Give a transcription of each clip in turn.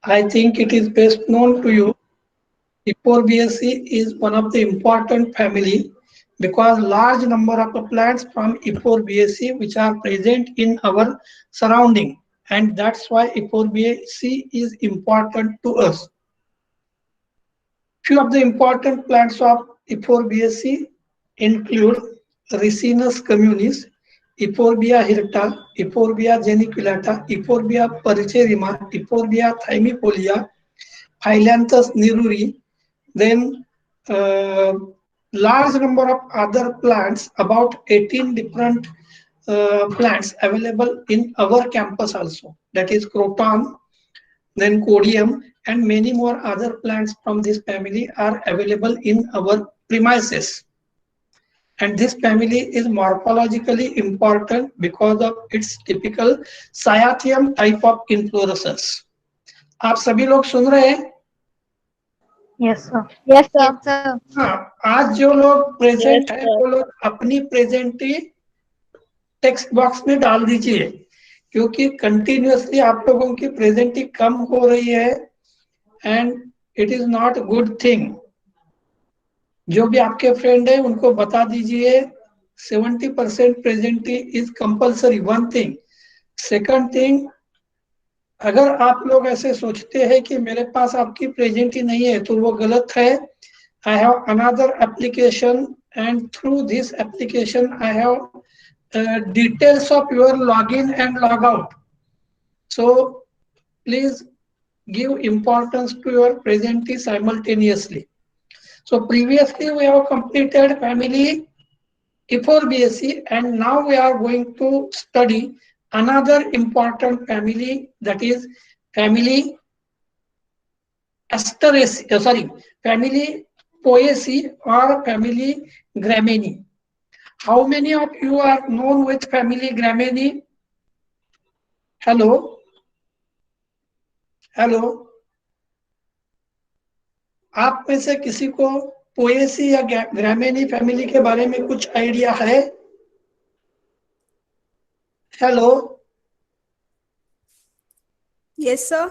I think it is best known to you. Euphorbia is one of the important family because large number of plants from Euphorbia which are present in our surrounding, and that's why Euphorbia is important to us. Few of the important plants of Euphorbia include Ricinus communis, Euphorbia hirta, Euphorbia geniculata, Euphorbia purcherrima, Euphorbia thymifolia, Phyllanthus neruri, then uh, large number of other plants, about 18 different plants available in our campus also. That is croton, then codium, and many more other plants from this family are available in our premises. And this family is morphologically important because of its typical cyathium type of inflorescence. आप सभी लोग सुन रहे हैं? Yes, sir. Yes, sir. Yes, sir. हाँ, आज जो लोग present Yes, है sir. वो लोग अपनी प्रेजेंटी टेक्स्ट बॉक्स में डाल दीजिए, क्योंकि कंटिन्यूअसली आप लोगों की प्रेजेंटी कम हो रही है and it is not good thing. जो भी आपके फ्रेंड है उनको बता दीजिए 70% presenty is compulsory. One thing. Second thing, अगर आप लोग ऐसे सोचते हैं कि मेरे पास आपकी प्रेजेंटी नहीं है तो वो गलत है. I have another application, and through this application I have details of your login and logout. So please give importance to your presentee simultaneously. So previously we have completed family Euphorbia, and now we are going to study another important family, that is family Asteraceae, family Poaceae or family Gramineae. How many of you are known with family Gramineae? Hello? Hello, आप में से किसी को Poaceae या ग्रामिनी family के बारे में कुछ आइडिया है? हेलो? Yes, sir.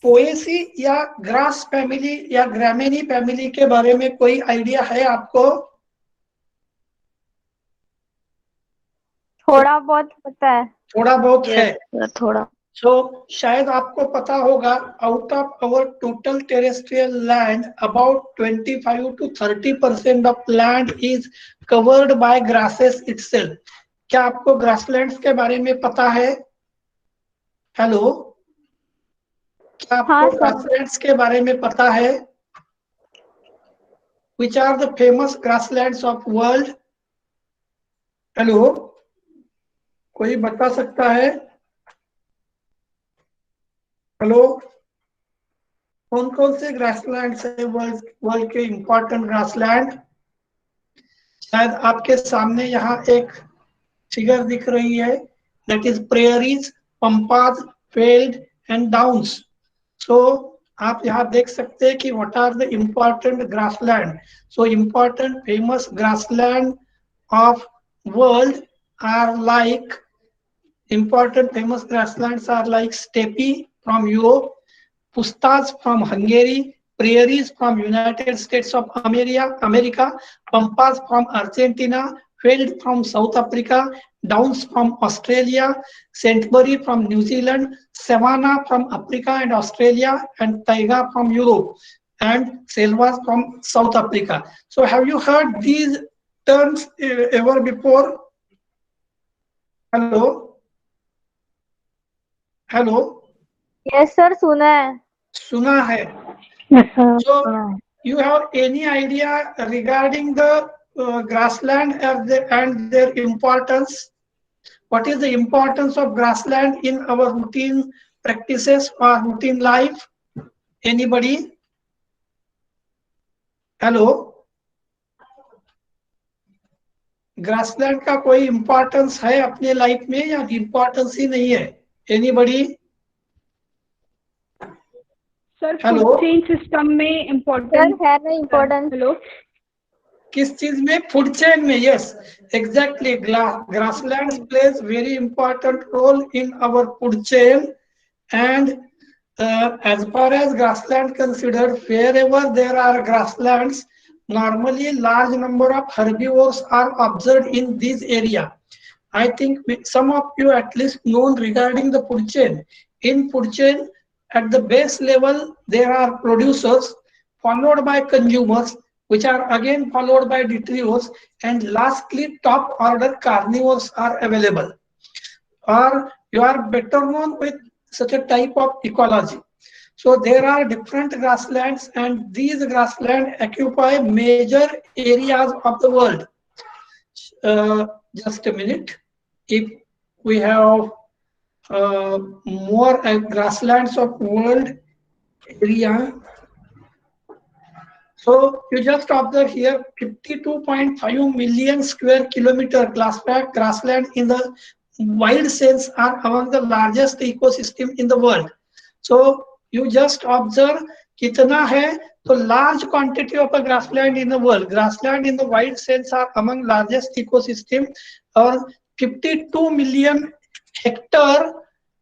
पोएसी या ग्रास फैमिली या ग्रामिनी फैमिली के बारे में कोई आइडिया है आपको? थोड़ा बहुत पता है. थोड़ा बहुत है. Yes, sir. थोड़ा. So शायद आपको पता होगा, out of our total terrestrial land about 25 to 30% of land is covered by grasses itself. क्या आपको ग्रासलैंड्स के बारे में पता है? हेलो, क्या आपको हाँ, सर. ग्रासलैंड्स के बारे में पता है? Which are the famous grasslands of world? Hello, कोई बता सकता है? हेलो, कौन कौन से ग्रासलैंड है वर्ल्ड के इंपॉर्टेंट ग्रासलैंड? शायद आपके सामने यहाँ एक फिगर दिख रही है, that is prairies, pampas, veld and downs. So आप यहाँ देख सकते हैं कि what are the important grassland. So important famous grassland of world are like important famous grasslands are like steppe from Europe, pustas from Hungary, prairies from United States of America, pampas from Argentina, veld from South Africa, downs from Australia, Saintbury from New Zealand, savanna from Africa and Australia, and taiga from Europe, and selvas from South Africa. So have you heard these terms ever before? Hello? Hello? Yes sir, सुना है. सुना है. Yes, sir. So you have any idea regarding the grassland and their importance? What is the importance of grassland in our routine practices or routine life? Anybody? Hello? Grassland का कोई importance है अपने life में या importance ही नहीं है? Anybody? Sir hello? Food chain system में important sir है ना इम्पोर्टेंस. हेलो किस चीज में? फूड चेन में. Yes, exactly. grasslands plays very important role in our food chain, and as far as grassland considered, wherever there are grasslands, normally large number of herbivores are observed in this area. I think some of you at least known regarding the food chain. In food chain, at the base level, there are producers, followed by consumers, which are again followed by detritivores, and lastly, top order carnivores are available. Or you are better known with such a type of ecology. So there are different grasslands, and these grasslands occupy major areas of the world. Just a minute. If we have more grasslands of world area, so you just observe here 52.5 million square kilometer grassland in the wild sense are among the largest ecosystem in the world. So you just observe kitna hai, so large quantity of a grassland in the world. Grassland in the wild sense are among largest ecosystem, or 52 million hectare,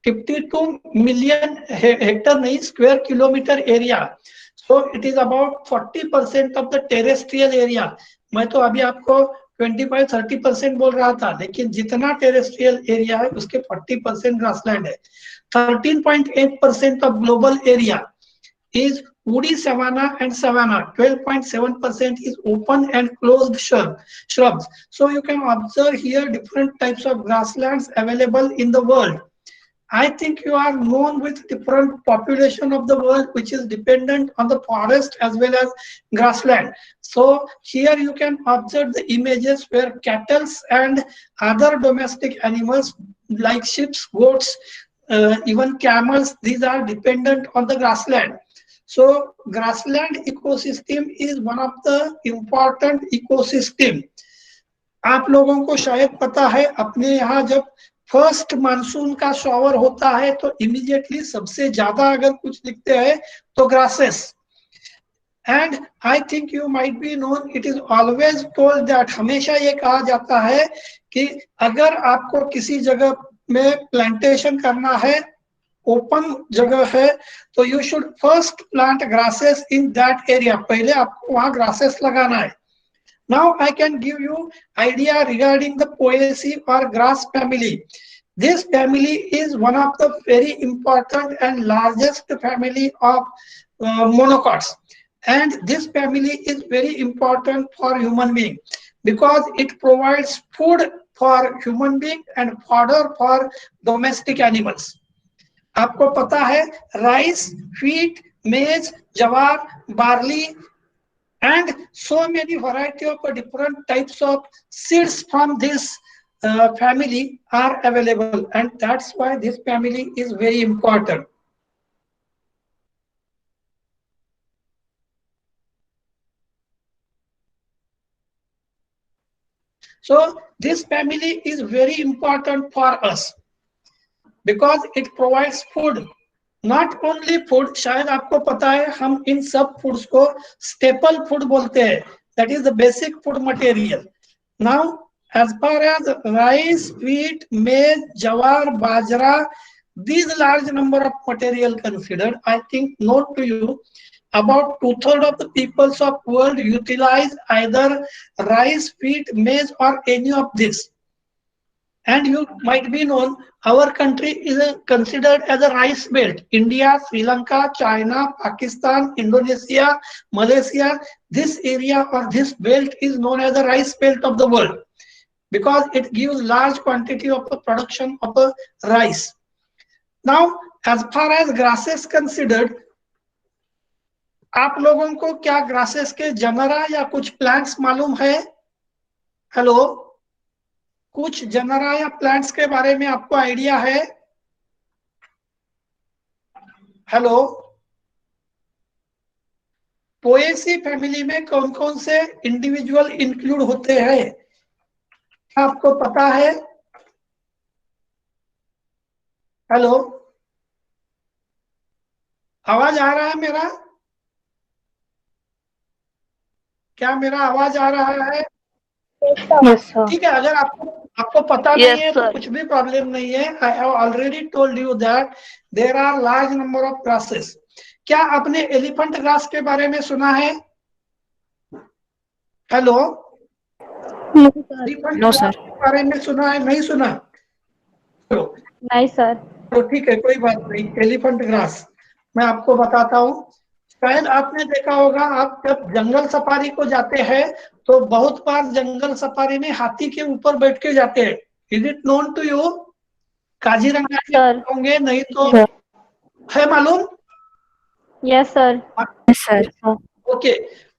52 million hectare nahi, square kilometer area. So it is about 40% of the terrestrial area. मैं तो अभी आपको 25-30% बोल रहा था, लेकिन जितना terrestrial area है उसके 40% ग्रासलैंड है. 13.8% of global area is woody savanna and savanna. 12.7% is open and closed shrubs. So you can observe here different types of grasslands available in the world. I think you are known with different population of the world which is dependent on the forest as well as grassland. So here you can observe the images where cattle and other domestic animals like sheep, goats, even camels, these are dependent on the grassland. So grassland ecosystem is one of the important ecosystem. आप लोगों को शायद पता है, अपने यहाँ जब first monsoon का शॉवर होता है तो इमीडिएटली सबसे ज्यादा अगर कुछ दिखते हैं तो grasses. And I think you might be known, it is always told that, हमेशा ये कहा जाता है कि अगर आपको किसी जगह में प्लांटेशन करना है, ओपन जगह है, तो you should first plant grasses in that area. पहले आपको वहां ग्रासेस लगाना है. Now I can give you idea regarding the Poaceae or grass family. This family is one of the very important and largest family of monocots, and this family is very important for human being because it provides food for human being and fodder for domestic animals. आपको पता है rice, wheat, maize, jawar, barley and so many variety of different types of seeds from this family are available, and that's why this family is very important. So this family is very important for us because it provides food. Not only food, शायद आपको पता है हम इन सब foods को staple food बोलते हैं, that is the basic food material. Now as far as rice, wheat, maize, jawar, bajra, these large number of material considered, I think note to you about 2/3 of the peoples of world utilize either rice, wheat, maize or any of this. And you might be known, our country is considered as a rice belt. India, Sri Lanka, China, Pakistan, Indonesia, Malaysia, this area or this belt is known as the rice belt of the world because it gives large quantity of the production of the rice. Now as far as grasses considered, आप लोगों को क्या grasses के genre या कुछ plants मालूम है? Hello, कुछ जनरा या प्लांट्स के बारे में आपको आइडिया है? हेलो, पोएसी फैमिली में कौन कौन से इंडिविजुअल इंक्लूड होते हैं, आपको पता है? हेलो, आवाज आ रहा है मेरा? क्या मेरा आवाज आ रहा है? Yes, sir. ठीक है, अगर आपको आपको पता नहीं Yes, है तो sir. कुछ भी प्रॉब्लम नहीं है. I have already told you that there are large number of grasses. क्या आपने एलिफेंट ग्रास के बारे में सुना है? Hello, No, sir. Elephant No, grass sir. के बारे में सुना है? नहीं सुना? चलो नहीं सर. तो ठीक है, कोई बात नहीं. एलिफेंट ग्रास मैं आपको बताता हूँ. शायद आपने देखा होगा, आप जब जंगल सफारी को जाते हैं तो बहुत बार जंगल सफारी में हाथी के ऊपर बैठ के जाते हैं. Is it known to you? Kaziranga में सर. होंगे, नहीं तो Sir. है मालूम? Yes sir. Yes, sir. Okay.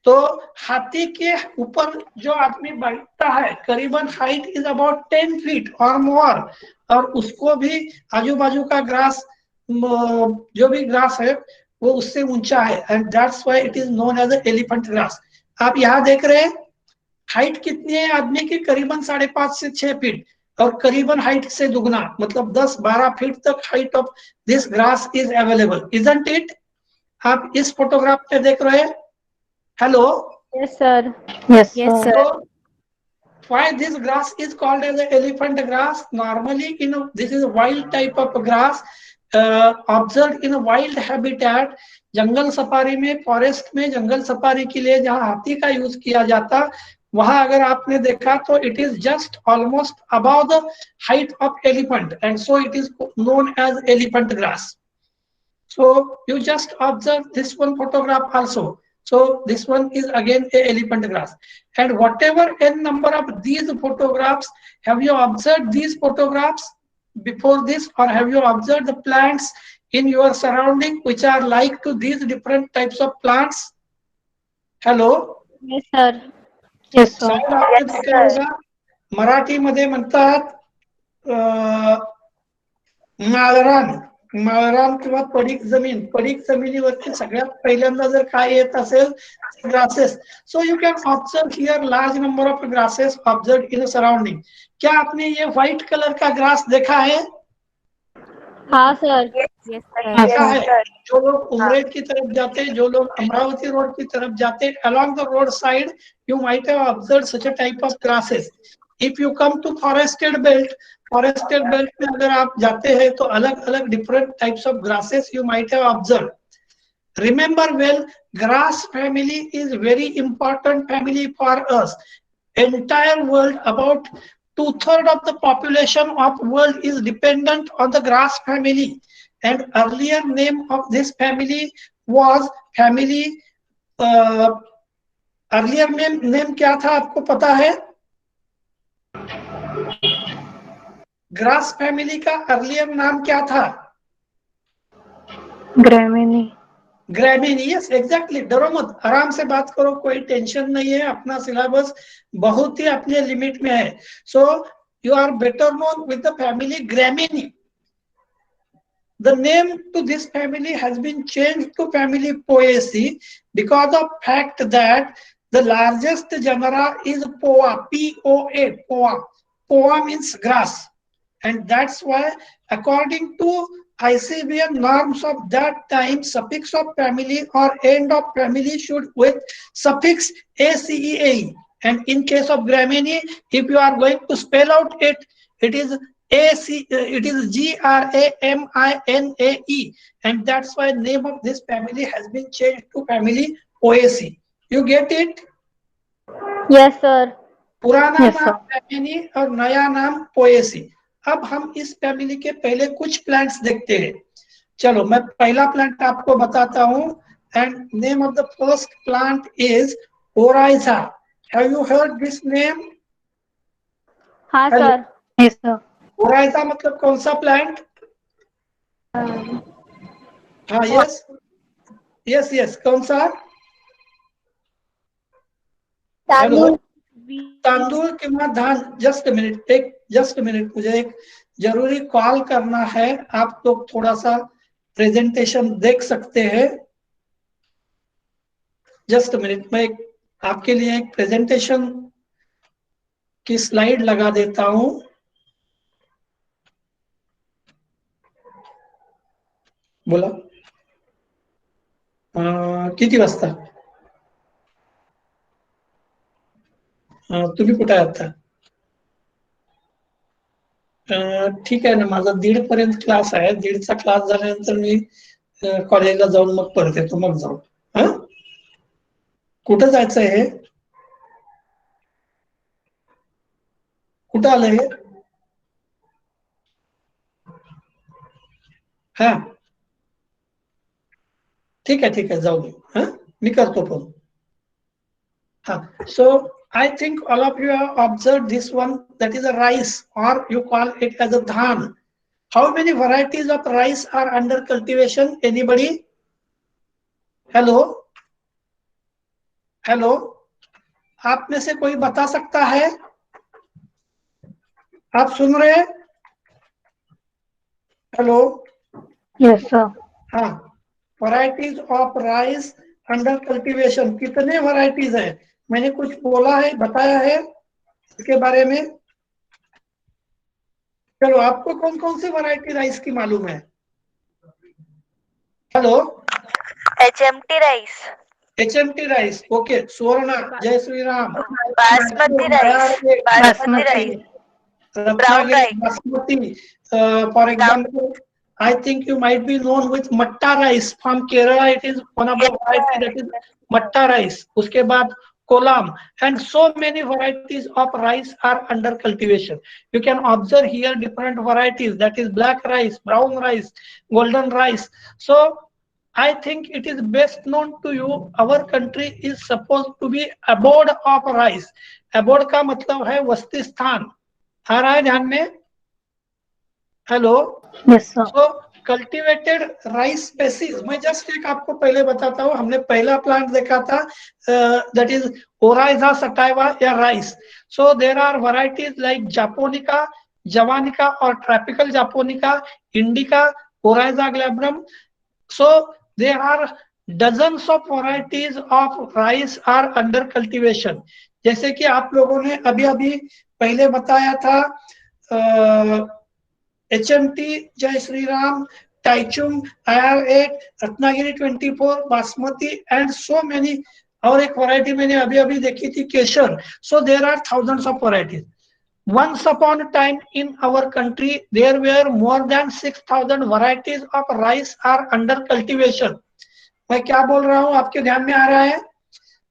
तो हाथी के ऊपर जो आदमी बैठता है, करीबन हाइट इज अबाउट 10 फीट और मोर, और उसको भी आजू बाजू का ग्रास, जो भी ग्रास है वो उससे ऊंचा है. And that's why it is known as elephant grass. आप यहाँ देख रहे हैं हाइट कितनी है आदमी की? करीबन 5.5 से 6 फीट, और करीबन हाइट से दुगना, मतलब 10-12 फीट तक height of this grass is available. Isn't it? आप इस फोटोग्राफ पे देख रहे हैं. Hello. Yes sir. Yes, Yes, sir. sir. So why this grass is called as an elephant grass? Normally, this is a wild type of grass observed in a wild habitat. Jungle safari में, forest में जंगल safari के लिए जहाँ हाथी का use किया जाता, वहां अगर आपने देखा तो it is just almost about the height of elephant, and so it is known as elephant grass. So you just observe this one photograph also. So this one is again a elephant grass. And whatever n number of these photographs, have you observed these photographs before this, or have you observed the plants in your surrounding which are like to these different types of plants? Hello. Yes sir. Yes, sir. शायद आपने देखा होगा, मराठी मध्ये म्हणतात माळरान. माळरान किंवा पडीक जमीन. पडीक जमिनीवरती सगळ्यात पहिल्यांदा जर काय येत असेल, grasses. So you can observe here large number of grasses observe in surrounding. क्या आपने ये व्हाइट कलर का ग्रास देखा है? हाँ सर. Yes, sir. देखा है. जो लोग उमरेड की तरफ जाते, जो लोग अमरावती रोड की तरफ जाते, along the road side you might have observed such a type of grasses. If you come to forested belt में अगर आप जाते हैं तो अलग अलग different types of grasses you might have observed. Remember well, grass family is very important family for us. Entire world, about 2/3 of the population of world is dependent on the grass family. And earlier name of this family was family, earlier name क्या था आपको पता है? Grass family का earlier नाम क्या था? Gramini. Gramineae. Yes, exactly. डरो मत, आराम से बात करो, कोई टेंशन नहीं है. अपना सिलेबस बहुत ही अपने लिमिट में है. So you are better known with the family Gramineae. The name to this family has been changed to family Poaceae because of fact that the largest genera is Poa, P-O-A, Poa. Poa means grass, and that's why, according to ICBM norms of that time, suffix of family or end of family should with suffix ACEA. And in case of Gramini, if you are going to spell out it, it is it is Gramine, and that's why name of this family has been changed to family Poaceae. You get it? Yes sir. पुराना Yes, नाम sir. Family और नया नाम Poaceae. अब हम इस family के पहले कुछ प्लांट्स देखते हैं. चलो मैं पहला प्लांट आपको बताता हूँ. And name of the first plant is Oryza. Have you heard this name? हाँ सर. Yes, sir. ओराइजा मतलब कौन सा प्लांट? हाँ, यस यस यस, कौन सा? हेलो. तांदूळ किंवा धान. जस्ट मिनट, मुझे एक जरूरी कॉल करना है. आप लोग थोड़ा सा प्रेजेंटेशन देख सकते हैं. जस्ट मिनट, मैं आपके लिए एक प्रेजेंटेशन की स्लाइड लगा देता हूं. बोला किती वाजता? तुम्ही कुठे आहात? ठीक आहे ना, माझा 1:30 पर्यंत क्लास आहे. 1:30चा क्लास झाल्यानंतर मी कॉलेजला जाऊन मग परत येतो, मग जाऊ. हा, कुठं जायचं हे? कुठं आलं हे? हा, ठीक आहे जाऊ दे. हा, मी करतो फोन. हा, so I think all of you have observed this one, that is a rice, or you call it as a dhan. How many varieties of rice are under cultivation? Anybody? Hello? Hello? आप में से कोई बता सकता है? आप सुन रहे हैं? हेलो? Yes, sir. हाँ, varieties of rice under cultivation कितने वैरायटीज है? मैंने कुछ बोला है, बताया है इसके बारे में? चलो, आपको कौन कौन सी वैरायटी राइस की मालूम है? Hello? HMT rice, HMT rice, okay. Suvarna, Jai Shri Ram. Basmati rice, basmati rice, brown rice. Basmati. For example, I think you might be known with matta rice from Kerala. It is one of the variety, that is matta rice. उसके बाद kolam, and so many varieties of rice are under cultivation. You can observe here different varieties, that is black rice, brown rice, golden rice. So I think it is best known to you. Our country is supposed to be abode of rice. Abode का मतलब है वसति स्थान. आ रहा है ध्यान में? Hello? Yes, sir. सो cultivated rice species, मैं जस्ट एक आपको पहले बताता हूँ. हमने पहला प्लांट देखा था, दैट इज ओराइजा सटाइवा या rice. So there are varieties like japonica, javanica और tropical japonica, indica, Oryza glaberrima. So there are dozens of varieties of rice are under cultivation. जैसे कि आप लोगों ने अभी अभी पहले बताया था HMT, Jai Shri Ram, Taichung, IR8, Ratnagiri 24, basmati and so many. और एक वैरायटी मैंने अभी अभी देखी थी, Kesar. So there are thousands of varieties. Once upon a time in our country, there were more than 6,000 varieties of rice are under cultivation. मैं क्या बोल रहा हूँ, आपके ध्यान में आ रहा है?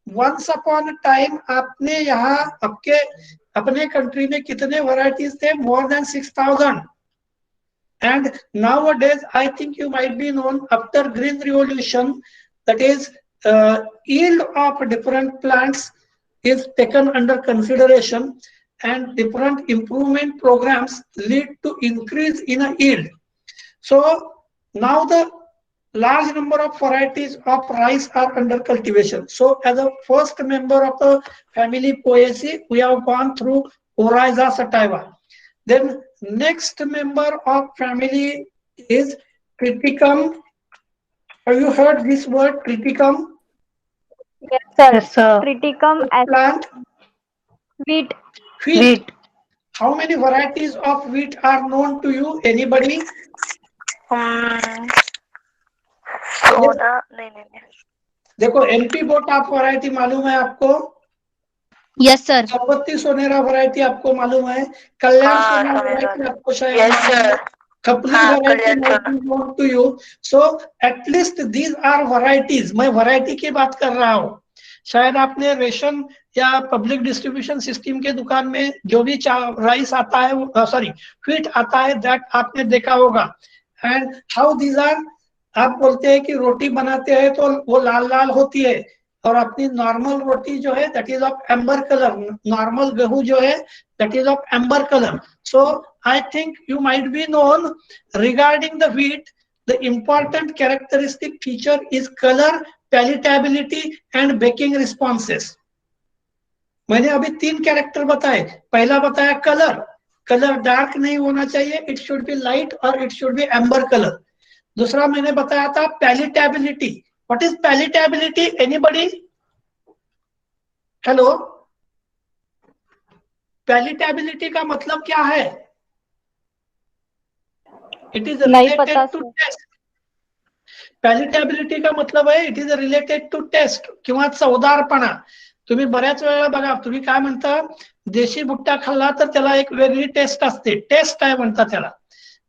Once upon a time, आपने यहाँ आपके अपने कंट्री में कितने वैरायटीज थे? More than 6,000. And nowadays, I think you might be known, after Green Revolution, that is yield of different plants is taken under consideration, and different improvement programs lead to increase in a yield. So now the large number of varieties of rice are under cultivation. So as a first member of the family Poaceae, we have gone through Oryza sativa. Then next member of family is Criticum. Have you heard this word, Criticum? Yes, sir. Yes, sir. Triticum as Plant? wheat. Wheat. How many varieties of wheat are known to you? Anybody? सोना नहीं. देखो, MP boat आप variety मालूम है आपको? Yes, sir. संपत्ति सोनेरा variety आपको मालूम है? कल्याण हाँ, सोना सोनेरा वैरायटी आपको शायद Yes, मालूम है? sir. खपली हाँ, variety Kalyan might be known to you. So at least these are varieties. मैं वैरायटी की बात कर रहा हूँ. शायद आपने रेशन या पब्लिक डिस्ट्रीब्यूशन सिस्टम के दुकान में जो भी राइस आता है, सॉरी व्हीट आता है, दैट आपने देखा होगा. एंड हाउ दीज आर, आप बोलते हैं कि रोटी बनाते हैं तो वो लाल लाल होती है, और अपनी नॉर्मल रोटी जो है that is of amber colour. Normal गेहूं जो है that is of amber colour. So I think you might be known regarding the wheat. The important characteristic feature is color, palatability and baking responses. मैंने अभी 3 character बताए. पहला बताया colour. Colour dark नहीं होना चाहिए, इट शुड बी लाइट और it should be amber colour. दूसरा मैंने बताया था palatability. What is palatability? Anybody? Hello? Palatability का मतलब क्या है? It is related to taste. Palatability का मतलब आहे it is related to taste किंवा चवदारपणा. तुम्ही बऱ्याच वेळेला बघा, तुम्ही काय म्हणता, देशी भुट्टा खाल्ला तर त्याला एक वेगळी टेस्ट असते, टेस्ट आहे म्हणतात त्याला.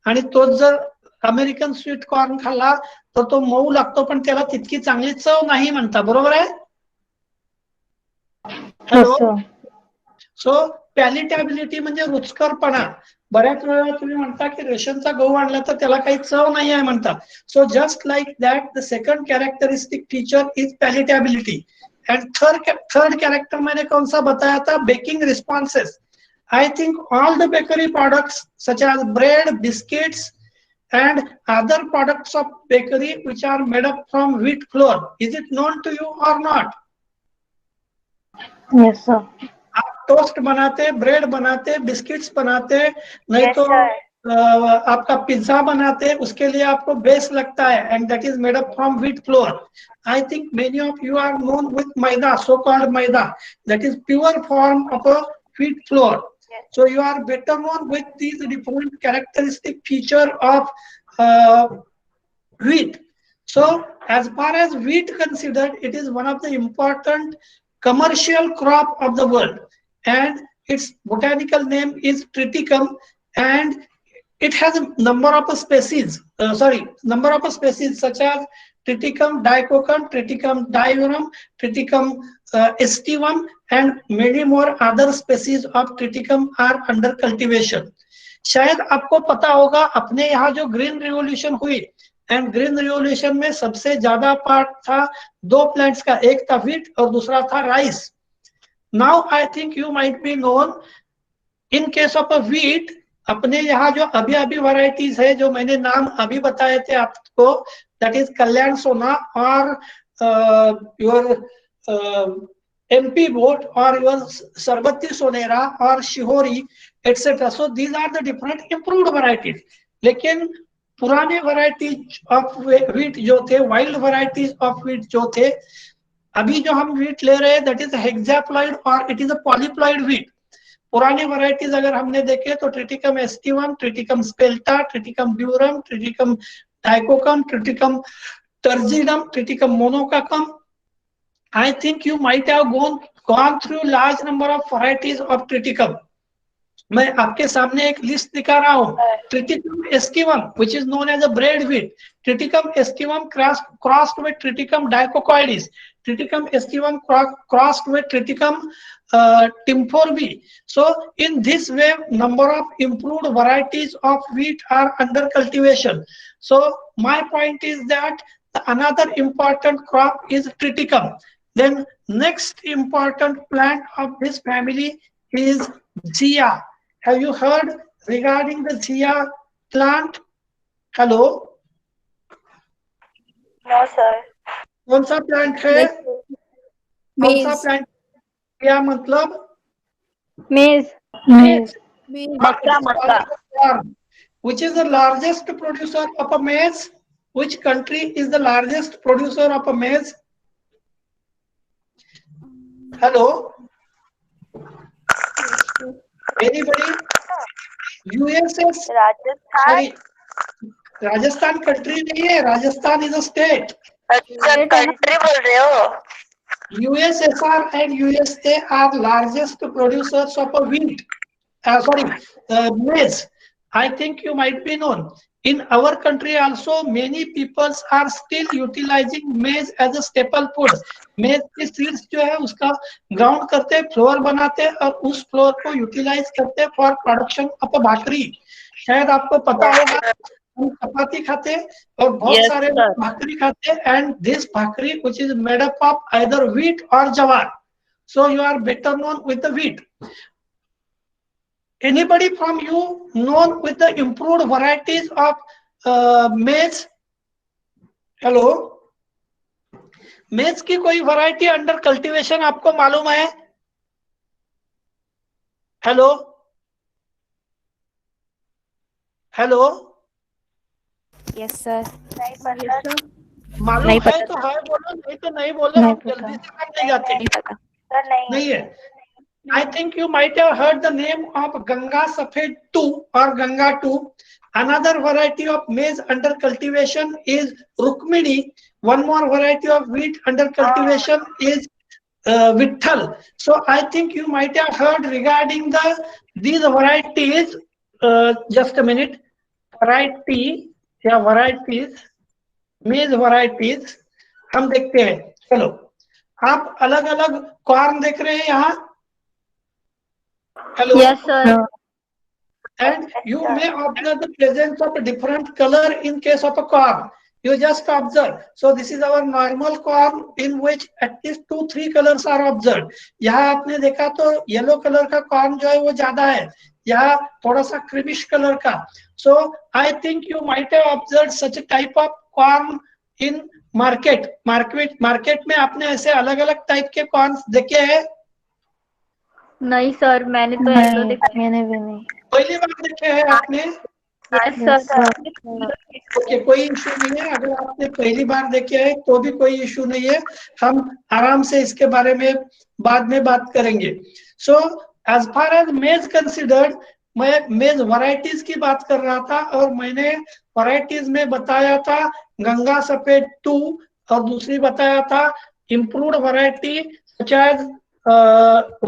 आणि तोच जर अमेरिकन स्वीट कॉर्न खाल्ला तर तो मऊ लागतो, पण त्याला तितकी चांगली चव नाही म्हणता. बरोबर आहे? हॅलो. सो पॅलिटॅबिलिटी म्हणजे रुचकरपणा. बऱ्याच वेळा तुम्ही म्हणता की रेशनचा गहू आणला तर त्याला काही चव नाही आहे म्हणतात. So just like that the second characteristic feature is palatability. And third character मैंने कौन सा बताया था? Baking responses. I think all the bakery products such as bread, biscuits and other products of bakery which are made up from wheat flour, is it known to you or not? Yes, sir. आप toast बनाते, bread बनाते, biscuits बनाते, नहीं Yes, तो sir. आपका pizza बनाते, उसके लिए आपको बेस लगता है, and that is made up from wheat flour. I think many of you are known with maida, so-called maida, that is pure form of a wheat flour. Yes. So you are better known with these different characteristic feature of wheat. So as far as wheat considered, it is one of the important commercial crop of the world, and its botanical name is Triticum, and it has a number of species, number of species such as Triticum dicoccum, Triticum diurnum, Triticum aestivum, and many more other species of Triticum are under cultivation. शायद आपको पता होगा अपने यहाँ जो green revolution हुई, and green revolution में सबसे ज्यादा पार्ट था दो प्लांट्स का, एक था व्हीट और दूसरा था rice. Now I think you might be known in case of a wheat, अपने यहाँ जो अभी अभी वैरायटीज है जो मैंने नाम अभी बताए थे आपको, दैट इज कल्याण सोना और your MP Vote or your Sarbati Sonera or Shihori, etc. So these are the different improved varieties. लेकिन पुराने varieties of wheat जो थे, wild varieties of wheat जो थे, अभी जो हम wheat ले रहे हैं, that is hexaploid or it is a polyploid wheat. पुराने varieties अगर हमने देखे तो Triticum aestivum, Triticum spelta, Triticum durum, Triticum dicoccum, Triticum turgidum, Triticum monococcum. I think you might have gone through large number of varieties of Triticum. मैं आपके सामने एक list दिखा रहा हूँ. Triticum aestivum, which is known as a bread wheat. Triticum aestivum crossed with Triticum dicoccoides. Triticum aestivum crossed with Triticum timphorbi. So in this way, number of improved varieties of wheat are under cultivation. So my point is that another important crop is Triticum. Then next important plant of this family is Zea. Have you heard regarding the Zea plant? Hello? No, sir. कौन सा plant है? कौन सा Maize. Plant? क्या मतलब? Maize. Maize. Makkah. Which is the largest producer of a maize? Which country is the largest producer of a maize? Hello? Anybody? USS? Rajasthan. Sorry, Rajasthan country नहीं है, Rajasthan is a state. अच्छा, country बोल रहे हो? USSR and USA are largest producers of a wheat. Maize. I think you might be known. In our country also, many people are still utilizing maize as a staple food. Maize के seeds जो है उसका ground करते हैं, flour बनाते हैं और उस flour को utilize करते हैं for production of a भाकरी. शायद आपको पता होगा हम चपाती खाते और बहुत सारे लोग भाकरी खाते, and this bhakri which is made up of either wheat or jawar. So you are better known with the wheat. Anybody from you known with the improved varieties of maize? Hello? maize की कोई variety under cultivation आपको मालूम है? Hello? Hello? Yes, sir. नहीं पता. मालूम है तो है बोलो, नहीं तो नहीं बोलो, हम जल्दी से काम नहीं जाते. सर नहीं. नहीं है. I think you might have heard the name of Ganga Safed 2 or Ganga 2. Another variety of maize under cultivation is Rukmini. One more variety of wheat under cultivation is Vitthal. So I think you might have heard regarding these varieties. Just a minute. Variety या varieties, मेज varieties हम देखते हैं. चलो, आप अलग अलग corn देख रहे हैं यहाँ. Hello. Yes, sir. And you may observe the presence of a different color in case of a corn. You just observe. So this is our normal corn in which at least 2-3 colors are observed. यहाँ आपने देखा तो yellow colour का corn जो है वो ज्यादा है, यहाँ थोड़ा सा क्रीमिश कलर का. So I think you might have observed such a type of corn in market. Market में आपने ऐसे अलग अलग टाइप के कॉर्न देखे हैं? नहीं सर, मैंने तो येलो देखा. मैंने भी नहीं. पहली बार देखे हैं आपने? Yes, sir. ओके, कोई इशू नहीं है. अगर आपने पहली बार देखे हैं तो भी कोई इशू नहीं है, हम आराम से इसके बारे में बाद में बात करेंगे. सो एज फार एज मेज कंसिडर्ड, मैं मेज वैरायटीज की बात कर रहा था और मैंने वैरायटीज में बताया था गंगा सफेद 2 और दूसरी बताया था improved variety such as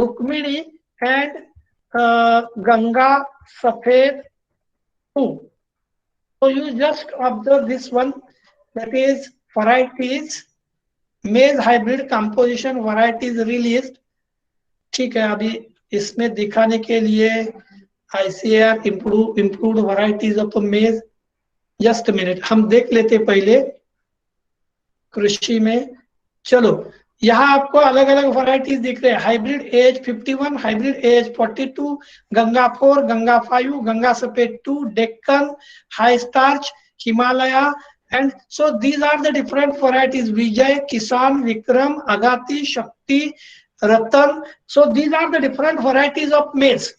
Rukmini and Ganga Safed 2. So you just observe this one, that is varieties, maize hybrid composition varieties released. ठीक है, अभी इसमें दिखाने के लिए ICAR improved varieties of maize. Just a minute, हम देख लेते पहले कृषि में. चलो, यहाँ आपको अलग अलग वैरायटीज दिख रहे हैं. Hybrid H 51, hybrid H 42, Ganga 4, Ganga 5, Ganga Safed 2, Deccan, high starch, Himalaya. And so these are the different varieties. Vijay, Kisan, Vikram, Agati, Shakti, Ratan. So these are the different varieties of maize.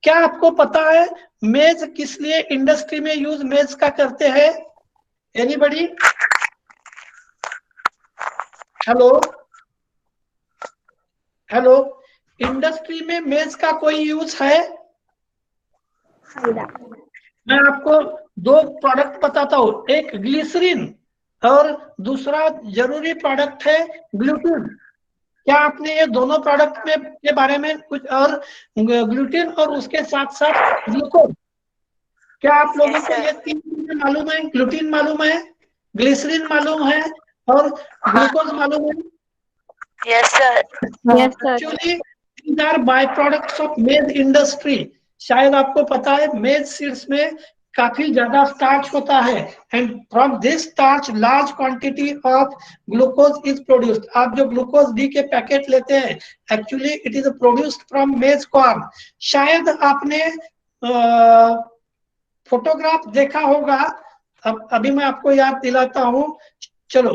क्या आपको पता है मेज किस लिए इंडस्ट्री में यूज मेज का करते हैं? एनीबडी? हेलो हेलो, इंडस्ट्री में मेज का कोई यूज है? मैं आपको 2 प्रोडक्ट बताता हूँ, एक ग्लिसरीन और दूसरा जरूरी प्रोडक्ट है ग्लूटीन. क्या आपने ये दोनों प्रोडक्ट में के बारे में कुछ, और ग्लूटीन और उसके साथ साथ ग्लूकोज, क्या आप लोगों को ये 3 चीजें मालूम है? ग्लूटीन मालूम है, ग्लिसरीन मालूम है और ग्लूकोज मालूम है? Yes, sir. Yes, sir. Actually, these are byproducts of maize industry. शायद आपको पता है मेज सीड्स में काफी ज्यादा स्टार्च होता है and from this starch large quantity of glucose is produced. आप जो ग्लूकोज डी के पैकेट लेते हैं actually it is produced from मेज कॉर्न. शायद आपने फोटोग्राफ देखा होगा, अभी मैं आपको याद दिलाता हूँ. चलो,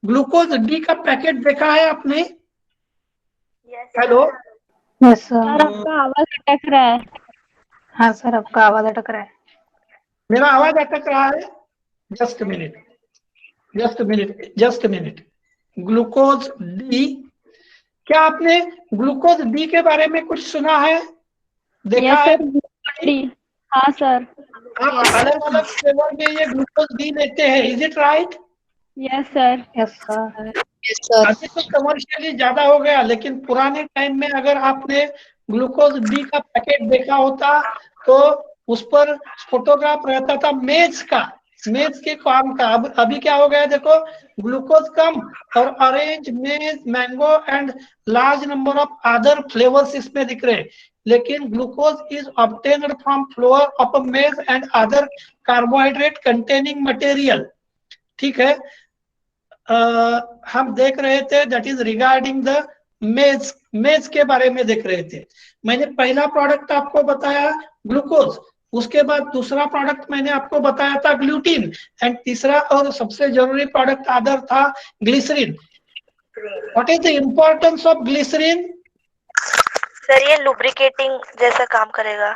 ग्लूकोज डी का पैकेट देखा है आपने? हेलो. Yes, sir. सर आपका आवाज अटक रहा है. हाँ सर, आपका आवाज अटक रहा है. मेरा आवाज अटक रहा है? Just minute. ग्लूकोज डी, क्या आपने ग्लूकोज डी के बारे में कुछ सुना है, देखा है? हाँ सर. आप अलग अलग फ्लेवर में ये ग्लूकोज डी लेते हैं, is it right? Yes sir. Yes, sir. अभी तो कमर्शियली ज्यादा हो गया, लेकिन पुराने टाइम में अगर आपने ग्लूकोज डी का पैकेट देखा होता तो उस पर फोटोग्राफ रहता था मेज का, मेज के कॉर्न का. अब अभी क्या हो गया देखो, ग्लूकोज कम और ऑरेंज, मेज, mango and large number of other flavours इसमें दिख रहे हैं. लेकिन glucose is obtained from floor of मेज and other carbohydrate containing material. ठीक है, हम देख रहे थे दैट इज रिगार्डिंग द मेज के बारे में देख रहे थे. मैंने पहला प्रोडक्ट आपको बताया ग्लूकोज, उसके बाद दूसरा प्रोडक्ट मैंने आपको बताया था ग्लूटीन एंड तीसरा और सबसे जरूरी प्रोडक्ट अदर था glycerine. What is the importance of glycerine? Sir ये लुब्रिकेटिंग जैसा काम करेगा.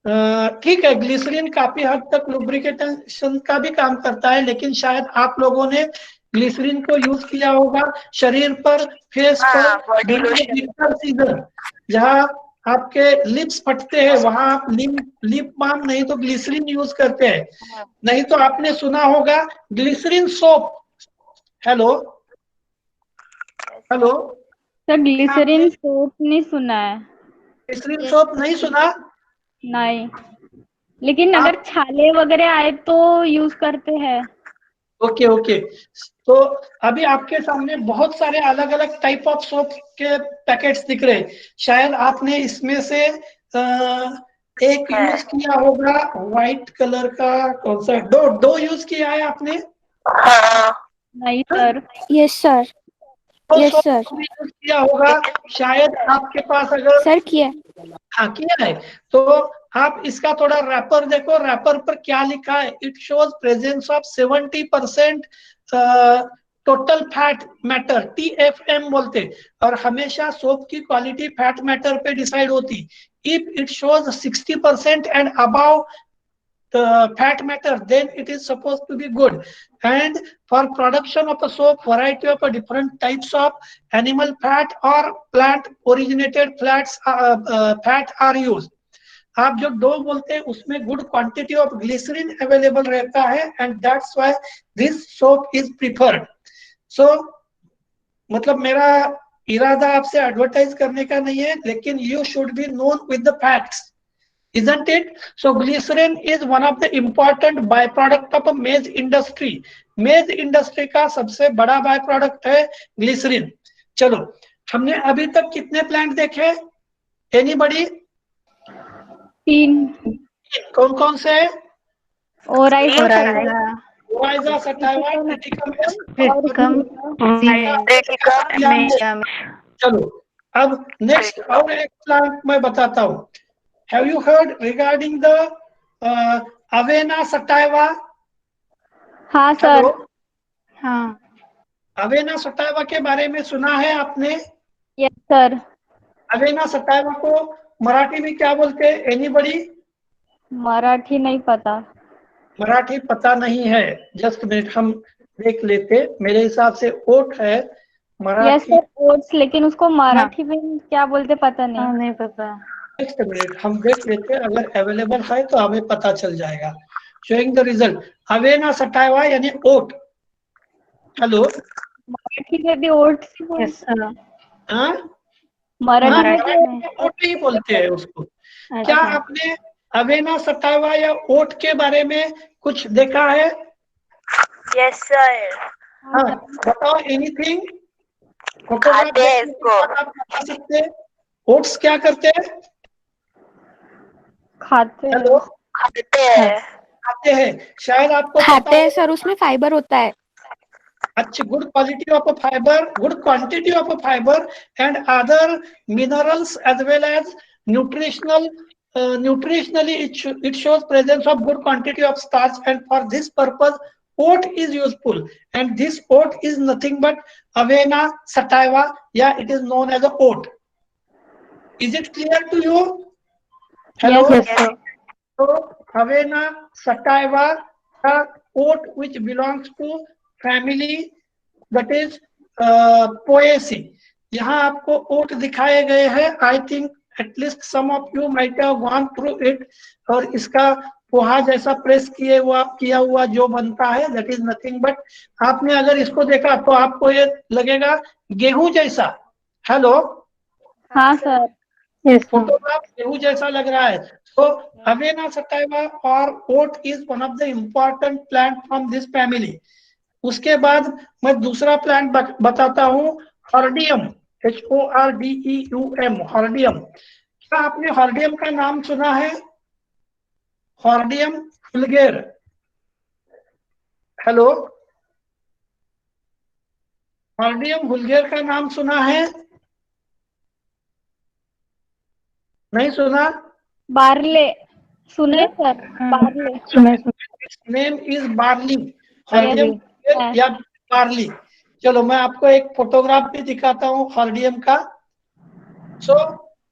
ठीक है, ग्लिसरीन काफी हद तक लुब्रिकेशन का भी काम करता है, लेकिन शायद आप लोगों ने ग्लिसरीन को यूज किया होगा शरीर पर, फेस पर, विंटर सीजन जहाँ आपके लिप्स फटते हैं वहां आप लिप बाम नहीं तो ग्लिसरीन यूज करते हैं. नहीं तो आपने सुना होगा glycerine soap. Hello hello, sir glycerine soap नहीं सुना है। ग्लिसरीन सोप नहीं सुना? नहीं, लेकिन अगर आप छाले वगैरह आए तो यूज करते हैं। Okay okay. तो अभी आपके सामने बहुत सारे अलग अलग टाइप ऑफ सोप के पैकेट्स दिख रहे हैं। शायद आपने इसमें से एक यूज किया होगा व्हाइट कलर का। कौन सा? दो यूज किया है आपने? हाँ। नहीं सर। Yes sir. तो यस सोप सर। को भी यूज किया होगा शायद आपके पास, अगर सर किया। हाँ किया है तो आप इसका थोड़ा रैपर देखो। रैपर पर क्या लिखा है? It shows presence of 70% total fat matter, TFM बोलते। और हमेशा सोप की क्वालिटी फैट मैटर पे डिसाइड होती। If it shows 60% and above fat matter, then it is supposed to be good. And for production of a soap, variety of different types of animal fat or plant originated fat are used. आप जो dough बोलते हैं उसमें good quantity of glycerine available रहता है and that's why this soap is preferred. So मतलब मेरा इरादा आपसे एडवर्टाइज करने का नहीं है, लेकिन you should be known with the facts, isn't it? So glycerin is one of the important byproduct of a maize industry. maize industry का सबसे बड़ा बाय प्रोडक्ट है ग्लिसरीन। चलो, हमने अभी तक कितने प्लांट देखे? एनीबडी? 3। कौन कौन से? ओराइजा, ओराइजा, सटाइवा, क्रिटिकम, चलो अब नेक्स्ट और एक प्लांट मैं बताता हूँ। Have you heard regarding the Avena sativa? हाँ सर। हाँ। अवेना सटाइवा के बारे में सुना है आपने? Yes sir. अवेना सटाइवा को मराठी में क्या बोलते हैं? एनीबडी? मराठी नहीं पता। मराठी पता नहीं है? जस्ट मिनट, हम देख लेते। मेरे हिसाब से ओट है यस मराठी। सर, ओट्स, लेकिन उसको मराठी में क्या बोलते पता नहीं। नहीं पता। नेक्स्ट मिनट हम देख लेते, अगर अवेलेबल है तो हमें पता चल जाएगा। Showing the result, Avena sativa यानी ओट। हेलो, मराठी में भी ओट्स ही बोलते। हाँ मराठी में ओट ही बोलते हैं उसको। क्या आपने अवेना सटाइवा या ओट के बारे में कुछ देखा है? Yes sir. हाँ बताओ, एनीथिंग। खाते हैं इसको। आप बता सकते हैं? ओट्स क्या करते हैं? खाते हैं। हेलो, खाते हैं। खाते हैं। शायद आपको खाते हैं सर, उसमें फाइबर होता है। अच्छी good quality of fibre, good quantity of fibre and other minerals as well as nutritional nutritionally it shows presence of good quantity of starch, and for this purpose oat is useful, and this oat is nothing but Avena sativa. Yeah, it is known as a oat. Is it clear to you? Hello? Yes, sir. So Avena sativa, a oat which belongs to family that is Poaceae. यहाँ आपको ओट दिखाए गए हैं। I think at least some of you might have gone through it. और इसका पोहा जैसा press किया हुआ जो बनता है, दैट इज नथिंग बट, आपने अगर इसको देखा तो आपको ये लगेगा गेहूं जैसा। हेलो, हाँ सर। फोटोग्राफ गेहूं जैसा लग रहा है। तो अवेना सटाइवा और oat is one of the important plant from this family. उसके बाद मैं दूसरा प्लांट बताता हूँ, हॉर्डियम, HORDEUM, हॉर्डियम। क्या आपने हॉर्डियम का नाम सुना है? हॉर्डियम वुल्गेर। हेलो, हॉर्डियम वुल्गेर का नाम सुना है? नहीं सुना? बार्ले सुने sir, barley. Name is barley, Hordeum या बार्ली। चलो मैं आपको एक फोटोग्राफ भी दिखाता हूँ हॉर्डियम का। सो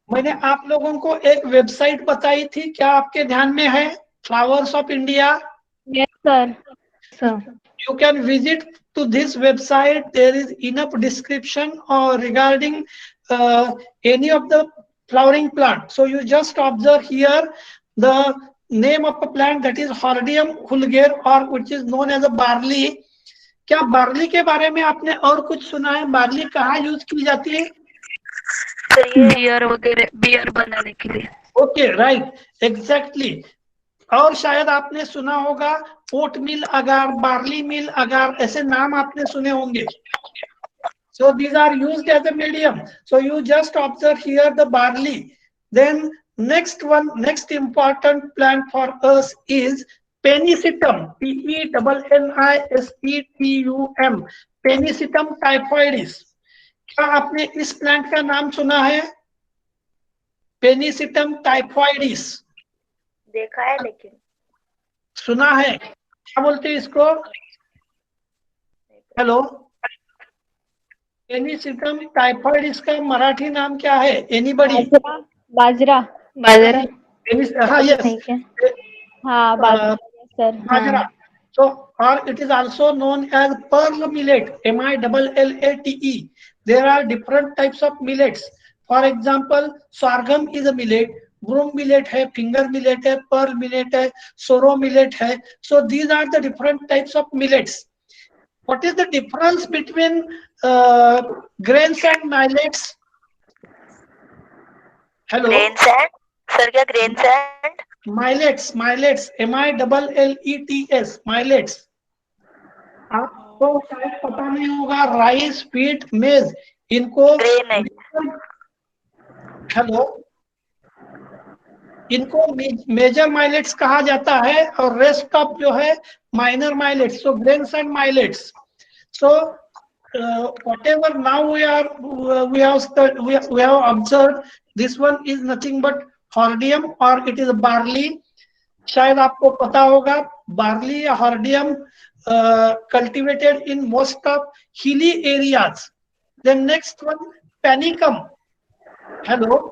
मैंने आप लोगों को एक वेबसाइट बताई थी, क्या आपके ध्यान में है? Flowers of India. Yes sir. You can visit to this website. There is enough description or regarding any of the flowering plant. So you just observe here the name of a plant, that is Hordeum vulgare, or which is known as a barley. क्या barley के बारे में आपने और कुछ सुना है? Barley कहाँ यूज की जाती है? सर ये बियर वगैरह, बियर बनाने के लिए। Okay, right, exactly. और शायद आपने सुना होगा ओट मिल अगार, बार्ली मिल अगार, ऐसे नाम आपने सुने होंगे। So these are used as a medium. So you just observe here the barley. Then next one, next important plant for us is Penicillium. Pennisetum. Penicillium typhoidis. क्या आपने इस प्लांट का नाम सुना है? पेनिसिटम टाइफॉइडिस देखा है लेकिन सुना है? क्या बोलते हैं इसको? हेलो, पेनिसिटम टाइफॉइडिस का मराठी नाम क्या है? एनीबडी? बाजरा। बाजरा। हाँ, यस, हाँ बाजरा सर। बाजरा. So, or it is also known as pearl millet, MILLATE. There are different types of millets. For example, sorghum is a millet, broom millet है, finger millet है, pearl millet है, sorrow millet है. So these are the different types of millets. What is the difference between grains and millets? Hello. Grains and sir, क्या grains and millets, MILLETS, millets. आपको शायद पता नहीं होगा, rice, wheat, मेज, इनको ग्रेन है। हेलो, इनको मेजर माइलेट्स कहा जाता है और रेस्ट ऑफ जो है minor millets. So grains and millets. So whatever now we have observed, this one is nothing but hordeum or it is barley. शायद आपको पता होगा बार्ली या हॉर्डियम cultivated in most of hilly areas. Then next one, panicum. Hello.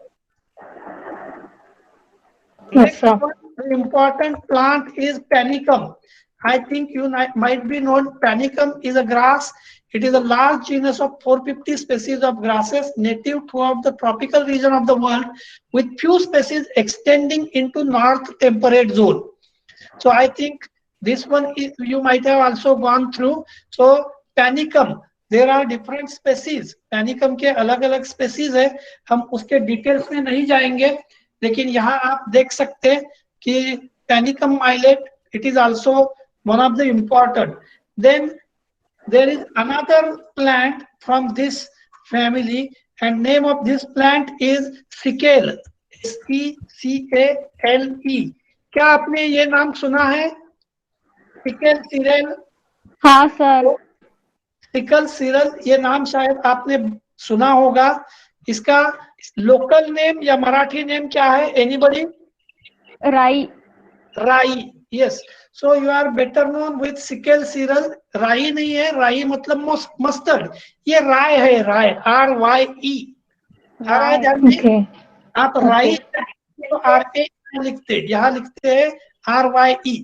Next one, the important plant is panicum. I think you might be known. Panicum is a grass. It is a large genus of 450 species of grasses native throughout the tropical region of the world, with few species extending into north temperate zone. So I think this one is, you might have also gone through. So panicum, there are different species. panicum के अलग अलग species है, हम उसके details में नहीं जाएंगे, लेकिन यहाँ आप देख सकते हैं कि panicum millet, it is also one of the important. Then there is another plant from this family, and name of this plant is scale, SECALE. क्या आपने ये नाम सुना है? Scale sural? हाँ सर। सिकल सीरल, ये नाम शायद आपने सुना होगा. इसका लोकल नेम या मराठी नेम क्या है? Anybody? Rye. Rye, yes. So you are better known with secale cereale. Rye नहीं है, राई मतलब मस्टर्ड. ये राय है, राय, RYE. आप राई तो RA लिखते, यहाँ लिखते हैं RYE.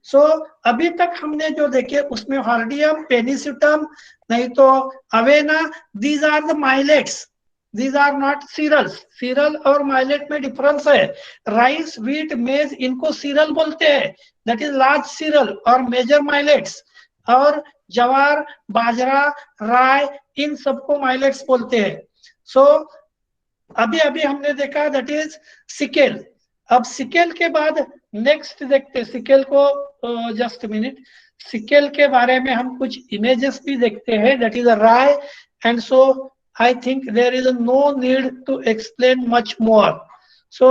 सो अभी तक हमने जो देखे उसमें हॉर्डियम, पेनिसिटम, नहीं तो Avena, these are the millets. These are not cereals. Cereal और माइलेट में डिफरेंस है. राइस, व्हीट, मेज, इनको सीरल बोलते हैं, दैट इज लार्ज सीरल और मेजर माइलेट्स. और जवार, बाजरा, राय, इन सबको माइलेट्स बोलते हैं. सो अभी अभी हमने देखा दैट इज सिकेल. अब सिकेल के बाद नेक्स्ट देखते हैं सिकेल को. Just minute. सिकेल के बारे में हम कुछ इमेजेस भी देखते हैं, that is a rye. And so I think there is no need to explain much more. So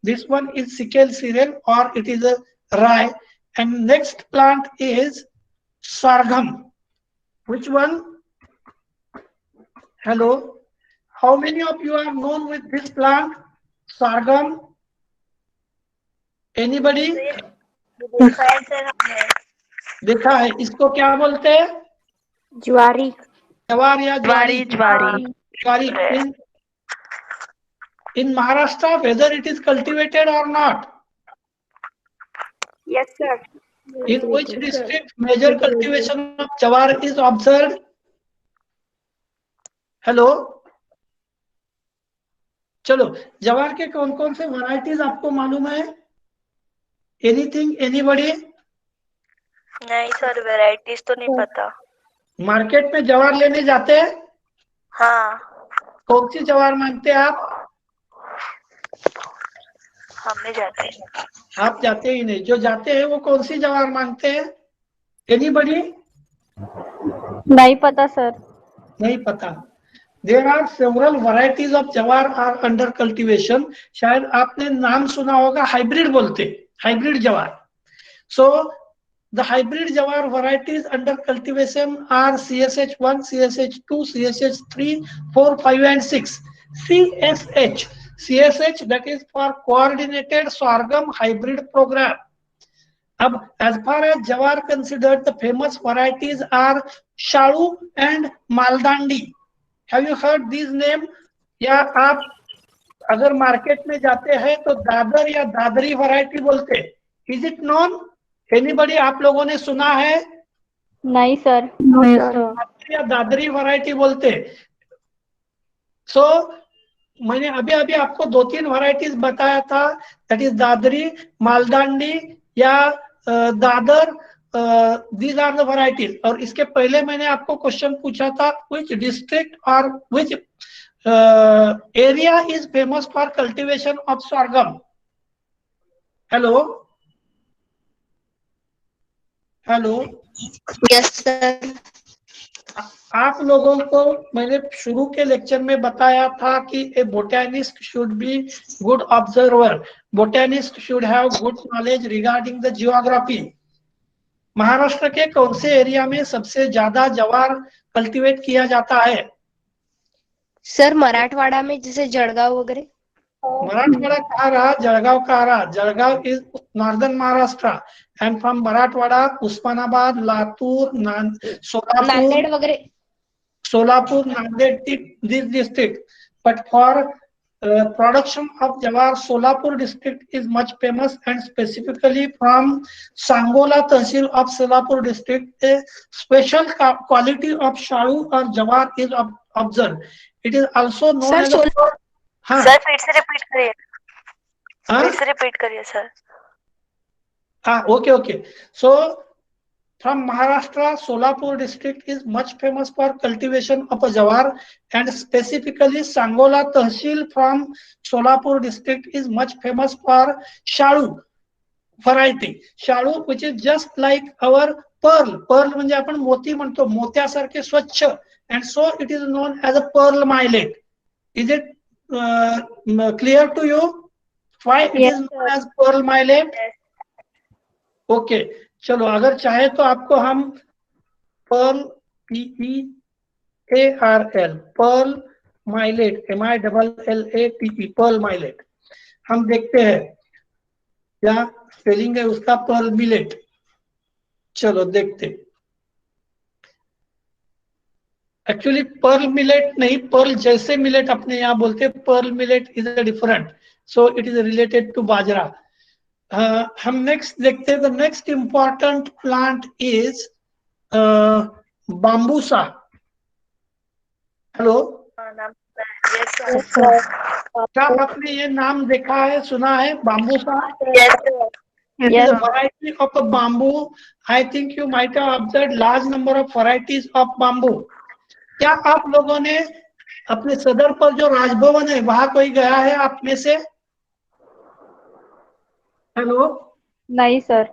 this one is sickle cereal or it is a rye. And next plant is sorghum. Which one? Hello. How many of you are known with this plant? Sorghum. Anybody? देखा है sir हमने. देखा है. इसको क्या बोलते हैं? ज्वारी. जवार या ज्वारी? ज्वारी. ज्वारी. In Maharashtra, whether it is cultivated or not? Yes, sir. In which district major cultivation of jawar is observed? Hello. चलो, जवार के कौन कौन से वैरायटीज आपको मालूम है? Anything, anybody? नहीं सर, वेराइटीज तो नहीं पता. मार्केट में जवार लेने जाते हैं? हाँ, कौन सी जवार मांगते हैं आप? हम नहीं जाते। आप जाते ही नहीं, जो जाते हैं वो कौन सी जवार मांगते हैं? एनीबडी? नहीं पता सर। नहीं पता। There are several varieties of jowar are under cultivation. शायद आपने नाम सुना होगा, हाइब्रिड बोलते, हाइब्रिड जवार। सो the hybrid jawar varieties under cultivation are CSH1, CSH2, CSH3, 4, 5 and 6. CSH that is for coordinated sorghum hybrid program. अब as far as jawar considered, the famous varieties are Shalu and Maldandi. Have you heard these name? या आप अगर market में जाते हैं तो दादर या Dadri variety बोलते, इज इट नॉन? एनीबडी, आप लोगों ने सुना है? नहीं सर। नहीं सर। या दादरी वैरायटी बोलते। सो मैंने अभी अभी आपको 2-3 वैरायटीज बताया था, दैट इज दादरी, मालदांडी या Dadar, these are the varieties. और इसके पहले मैंने आपको क्वेश्चन पूछा था, व्हिच डिस्ट्रिक्ट और which area is famous for cultivation of sorghum? Hello hello, yes sir. आप लोगों को मैंने शुरू के लेक्चर में बताया था कि a botanist should be good observer, botanist should have good knowledge regarding the geography. Maharashtra के कौन से एरिया में सबसे ज्यादा जवार कल्टीवेट किया जाता है? सर मराठवाड़ा में, जैसे जळगाव वगैरह। मराठवाड़ा कहाँ रहा, जळगाव कहाँ रहा? Jalgaon is northern Maharashtra and from Marathwada Osmanabad, Latur, Nanded वगैरह। Solapur, Nanded, this district. But for production of jawar, Solapur district is much famous, and specifically from Sangola Tahsil of Solapur district, a special quality of shalu or jawar is observed. It is also known as sir फिर से repeat करिए, फिर से repeat करिए sir. Okay. So from Maharashtra, Solapur district is much famous for cultivation of a jawar, and specifically Sangola Tahsil from Solapur district is much famous for Shalu variety. Shalu, which is just like our pearl. Pearl म्हणजे आपण मोती म्हणतो, मोत्यासारखे स्वच्छ, and so it is known as a pearl millet. Is it clear to you why it is known as pearl millet? Okay. चलो, अगर चाहे तो आपको हम pearl, PEARL, pearl millet, MILLATE, pearl millet हम देखते हैं क्या स्पेलिंग है उसका, पर्ल मिलेट। चलो देखते। एक्चुअली पर्ल मिलेट नहीं, पर्ल जैसे मिलेट अपने यहाँ बोलते, pearl millet is a different, so it is related to bajra. हम नेक्स्ट देखते हैं। The next important plant is Bambusa. Hello, क्या आपने ये नाम देखा है, सुना है बाम्बूसा? It is a variety of a bamboo. I think you might have observed large number of varieties of bamboo. क्या आप लोगों ने अपने सदर पर जो राजभवन है वहां कोई गया है आप में से? हेलो, नहीं सर।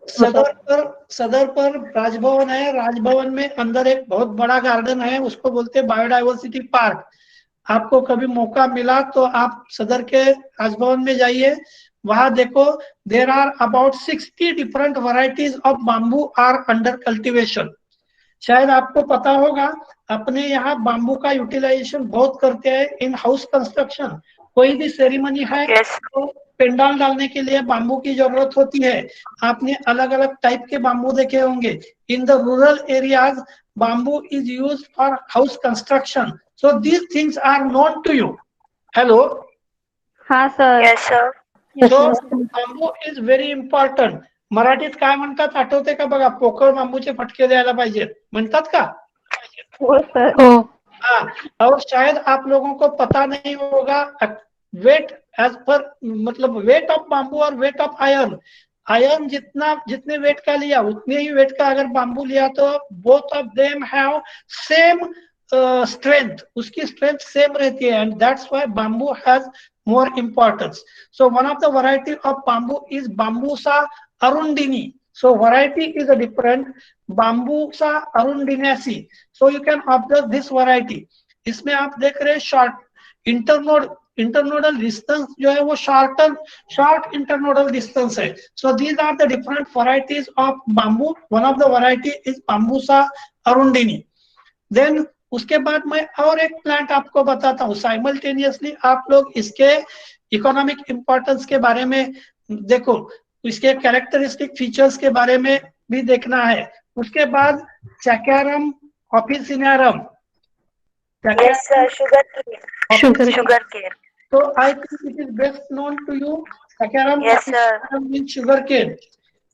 सदर पर राजभवन है। राजभवन में अंदर एक बहुत बड़ा गार्डन है, उसको बोलते हैं बायोडाइवर्सिटी पार्क। आपको कभी मौका मिला तो आप सदर के राजभवन में जाइए, वहां देखो, there are about 60 different varieties of bamboo are under cultivation. शायद आपको पता होगा, अपने यहाँ बाम्बू का यूटिलाइजेशन बहुत करते हैं इन हाउस कंस्ट्रक्शन। कोई भी सेरेमनी है तो पेंडाल डालने के लिए बाम्बू की जरूरत होती है। आपने अलग अलग टाइप के बाम्बू देखे होंगे। In the rural areas bamboo is used for house construction, so these things are known to you. Hello, हाँ sir. Yes sir. So bamboo is very important. मराठीत काय म्हणतात आठवते का बघा? पोकळ बांबूचे फटके द्यायला पाहिजेत, म्हणतात का? हो सर। हाँ, और शायद आप लोगों को पता नहीं होगा, वेट एज पर, मतलब वेट ऑफ बांबू और वेट ऑफ आयरन। आयन जितने वेट का लिया उतने ही वेट का अगर बाम्बू लिया तो both of them have same strength, उसकी स्ट्रेंथ सेम रहती है, and that's why bamboo has more importance. So one of the variety of bamboo is Bambusa arundini. So variety is a different Bambusa arundinaceae. So you can observe this variety. इसमें आप देख रहे हैं short internodal distance जो है वो short internodal distance है. So these are the different varieties of bamboo. One of the variety is Bambusa arundini. Then उसके बाद मैं और एक प्लांट आपको बताता हूँ साइमल्टेनियसली. आप लोग इसके इकोनॉमिक इंपॉर्टेंस के बारे में देखो, इसके कैरेक्टरिस्टिक फीचर्स के बारे में भी देखना है. उसके बाद सैकैरम ऑफिसिनारम. Yes, sir. Sugar cane. So I think it is best known to you. Saccharum Yes, sir. means sugar cane.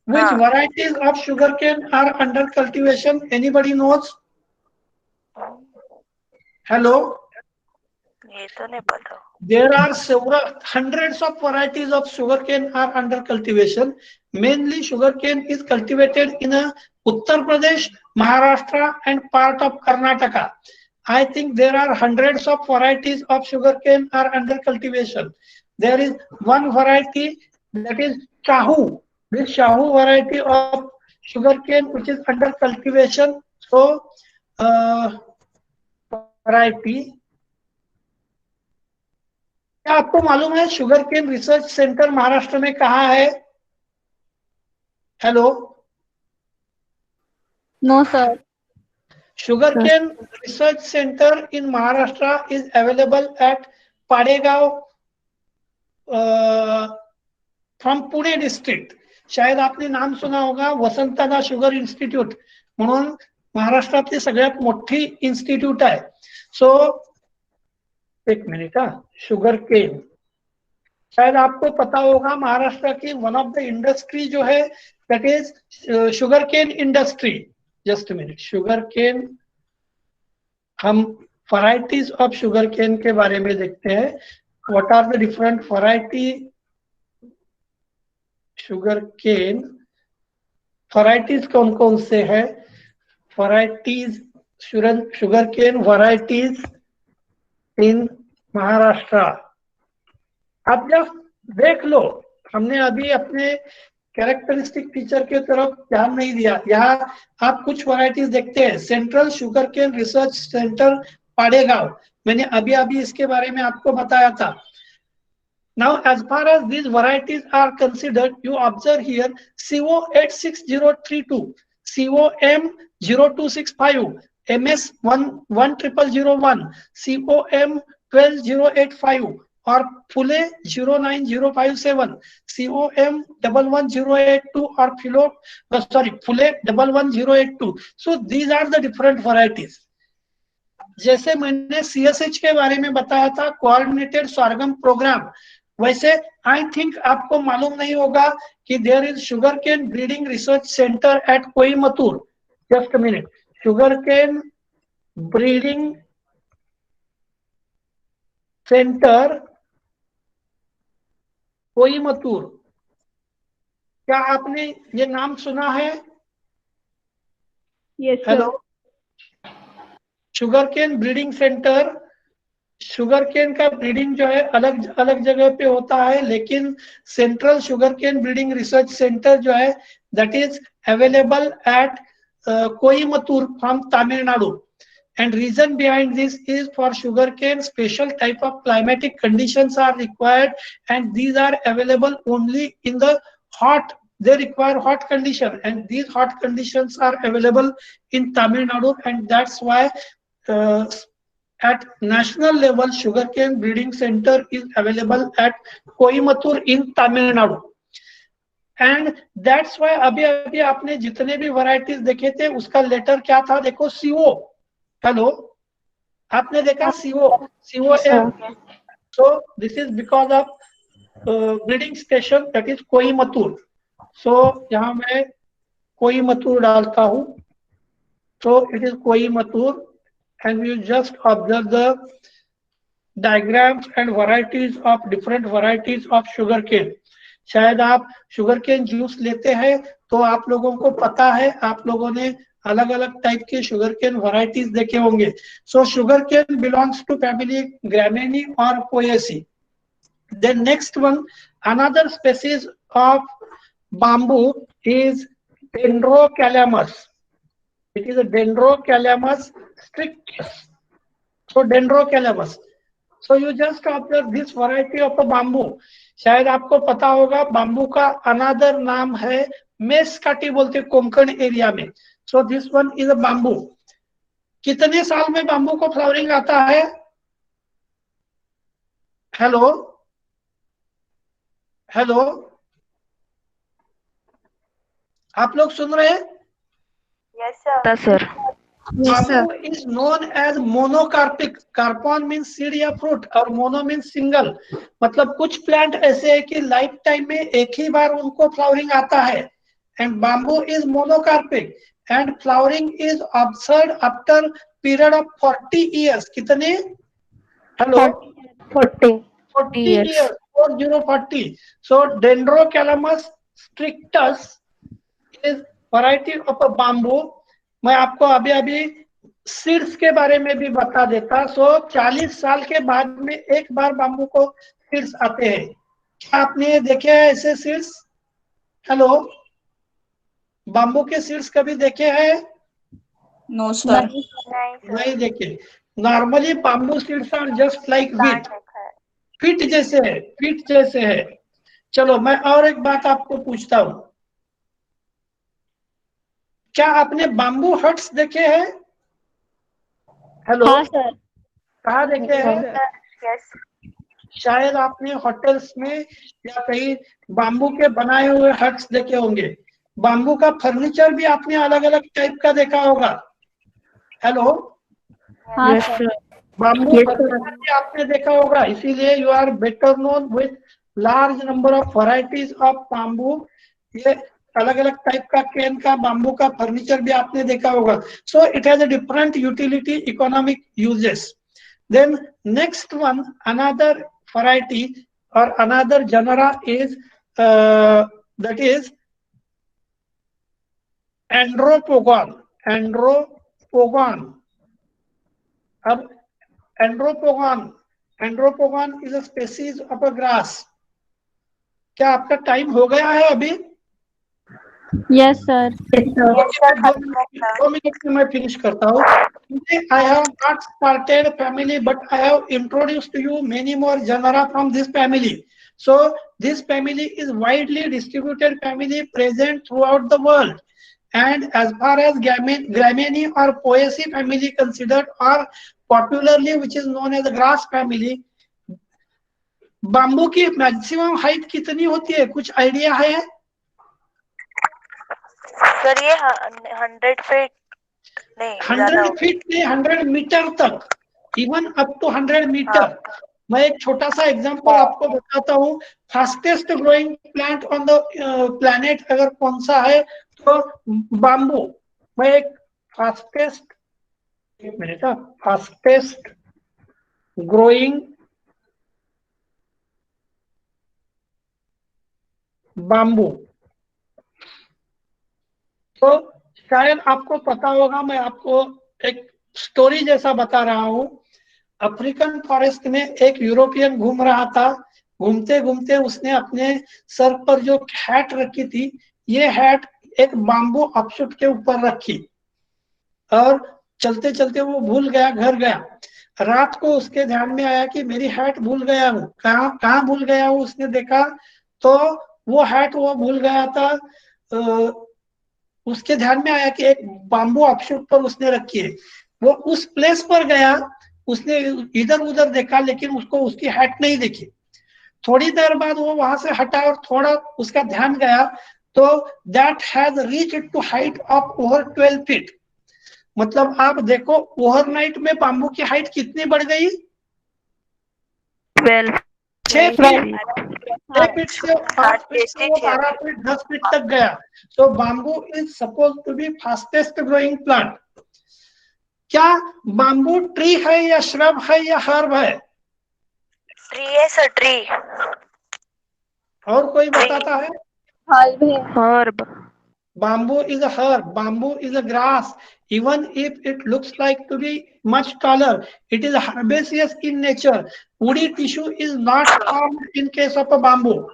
Which varieties of sugar cane are under cultivation? Anybody knows? Hello. ये तो नहीं पता. There are several hundreds of varieties of sugarcane are under cultivation. Mainly sugarcane is cultivated in Uttar Pradesh, Maharashtra and part of Karnataka. I think there are hundreds of varieties of sugarcane are under cultivation. There is one variety that is Shahu. This Shahu variety of sugarcane which is under cultivation. So variety. क्या आपको मालूम है sugar cane research centre Maharashtra में कहाँ है? Hello. No sir. Sugar cane research center in Maharashtra is available at Padegaon from Pune district. शायद आपने नाम सुना होगा वसंतदादा शुगर इन्स्टिट्यूट म्हणून महाराष्ट्रातली सगळ्यात मोठी इन्स्टिट्यूट आहे. सो एक मिनट. शुगर केन शायद आपको पता होगा महाराष्ट्र की वन ऑफ द इंडस्ट्री जो है that is sugar cane industry. Just minute. Sugar cane, हम वैरायटीज ऑफ शुगर केन के बारे में देखते हैं. What are the different variety sugar cane. Varieties कौन कौन से है? Varieties sugar cane varieties in Maharashtra. आप जब देख लो, हमने अभी अपने कैरेक्टरिस्टिक फीचर के तरफ ध्यान नहीं दिया. यहाँ आप कुछ वैरायटीज देखते हैं. Central sugar cane research centre Padegaon, मैंने अभी इसके बारे में आपको बताया था. Now as far as these varieties are considered, you observe here CO 86032, COM 0265, MS 11001, COM 12085 और फुले 09057, COM 11082 और फुले 11082. So these are the different varieties. जैसे मैंने CSH के बारे में बताया था, कोऑर्डिनेटेड सॉर्गम प्रोग्राम, वैसे आई थिंक आपको मालूम नहीं होगा कि there is sugar cane breeding research centre at Coimbatore. Just a minute. Sugar cane breeding centre Coimbatore. क्या आपने ये नाम सुना है? Yes hello. Sugar cane breeding centre. Sugar cane का ब्रीडिंग जो है अलग अलग जगह पे होता है, लेकिन central sugar cane breeding research centre जो है that is available at Coimbatore from Tamil Nadu. And reason behind this is for sugarcane special type of climatic conditions are required, and these are available only in the hot. They require hot condition, and these hot conditions are available in Tamil Nadu, and that's why at national level sugarcane breeding center is available at Coimbatore in Tamil Nadu. And that's why अभी आपने जितने भी varieties देखे थे उसका letter क्या था? देखो CO. हेलो, आपने देखा COM. So this is because of breeding station that is Coimbatore. So यहाँ मैं कोयम्बतूर डालता हूँ. So it is Coimbatore, and you just observe the diagrams and varieties of different varieties of sugarcane. शायद आप शुगर केन जूस लेते हैं तो आप लोगों को पता है, आप लोगों ने अलग अलग टाइप के शुगर केन वैरायटीज देखे होंगे. So sugar cane belongs to family Gramineae और Poaceae. Then next one, another species of bamboo is Dendrocalamus. It is a Dendrocalamus strictus. So Dendrocalamus. So you just observe this variety of a bamboo. शायद आपको पता होगा bamboo का another नाम है मेस्काटी बोलते Konkan area में. So this one is a bamboo. कितने साल में बाम्बू को फ्लावरिंग आता है? हेलो हेलो, आप लोग सुन रहे हैं? Yes sir. Bamboo is known as monocarpic. Carpon means seed या fruit और mono means single. मतलब कुछ प्लांट ऐसे है कि लाइफ टाइम में एक ही बार उनको फ्लावरिंग आता है. And bamboo is monocarpic and flowering is observed after period of 40 years. कितने? Hello, 40 years. 40. So Dendrocalamus strictus is variety of a bamboo. मैं आपको अभी अभी सीड्स के बारे में भी बता देता. सो 40 साल के बाद में एक बार बाम्बू को सीड्स आते हैं. क्या आपने देखे हैं ऐसे सीड्स? हेलो, बाम्बू के सीड्स कभी देखे हैं? No sir. नहीं देखे. Normally bamboo seeds are just like wheat. Wheat जैसे है. चलो मैं और एक बात आपको पूछता हूँ. क्या आपने बाम्बू हट्स देखे हैं? हेलो. हाँ सर. कहाँ देखे हैं? यस. शायद आपने होटल्स में या कहीं बाम्बू के बनाए हुए हट्स देखे होंगे. बाम्बू का फर्नीचर भी आपने अलग अलग टाइप का देखा होगा. हेलो. हाँ सर. बाम्बू फर्नीचर भी आपने देखा होगा. इसीलिए you are better known with large number of varieties of bamboo. ये अलग अलग टाइप का केन का बाम्बू का फर्नीचर भी आपने देखा होगा. So it has a different utility, economic uses. Then next one, another variety or another genera is that is Andropogon. अब Andropogon is a species of a grass. क्या आपका टाइम हो गया है अभी? Yes sir. 2 मिनट में मैं finish करता हूँ. I have not started family, but I have introduced to you many more genera from this family. So this family is widely distributed family present throughout the world. And as far as Gramineae or Poaceae family considered, or popularly which is known as the grass family, bamboo की maximum height कितनी होती है? कुछ idea है? Sir ये 100 feet नहीं, 100 feet नहीं, 100 metre तक, इवन अप टू 100 मीटर. मैं एक छोटा सा एग्जांपल आपको बताता हूँ. Fastest growing plant on the planet अगर कौन सा है तो बाम्बू. मैं एक फास्टेस्ट ग्रोइंग बाम्बू. तो शायद आपको पता होगा, मैं आपको एक स्टोरी जैसा बता रहा हूँ. अफ्रीकन फॉरेस्ट में एक यूरोपियन घूम रहा था. घूमते घूमते उसने अपने सर पर जो हैट रखी थी, ये हैट एक बाम्बू अपशूट के ऊपर रखी और चलते चलते वो भूल गया, घर गया. रात को उसके ध्यान में आया कि मेरी हैट भूल गया हूँ. कहाँ भूल गया हूँ उसने देखा तो वो हैट वो भूल गया था. उसके ध्यान में आया कि एक बाम्बू अपशूट पर उसने रखी है. वो उस प्लेस पर गया, उसने इधर उधर देखा लेकिन उसको उसकी हैट नहीं दिखी. थोड़ी देर बाद वो वहां से हटा और थोड़ा उसका ध्यान गया तो that has reached to height of over 12 feet. मतलब आप देखो ओवरनाइट में बाम्बू की हाइट कितनी बढ़ गई? 6 फीट. 6 फीट से 8 फीट से वो 12 फीट 10 फीट तक गया. So bamboo is suppose to be fastest growing plant. क्या बाम्बू ट्री है या श्रब है या हर्ब है? ट्री है सर. ट्री. और कोई बताता है? हर्ब है। herb, Bamboo is a herb. Bamboo is a grass. Even if it looks like to be much taller, it is herbaceous in nature. Woody tissue is not formed in case of a bamboo.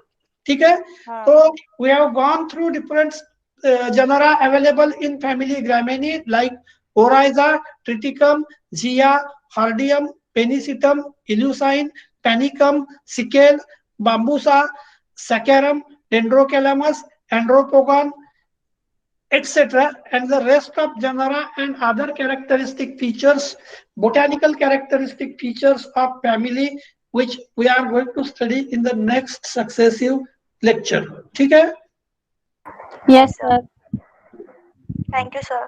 ठीक है? So we have gone through different genera available in family Gramineae like Oryza, Triticum, Zea, Hardium, Penicitum, Eleusine, Panicum, Sickle, Bambusa, Saccharum, Dendrocalamus, Andropogon, etc. and the rest of genera and other characteristic features, botanical characteristic features of family, which we are going to study in the next successive lecture. ठीक है? Yes, sir. thank you sir.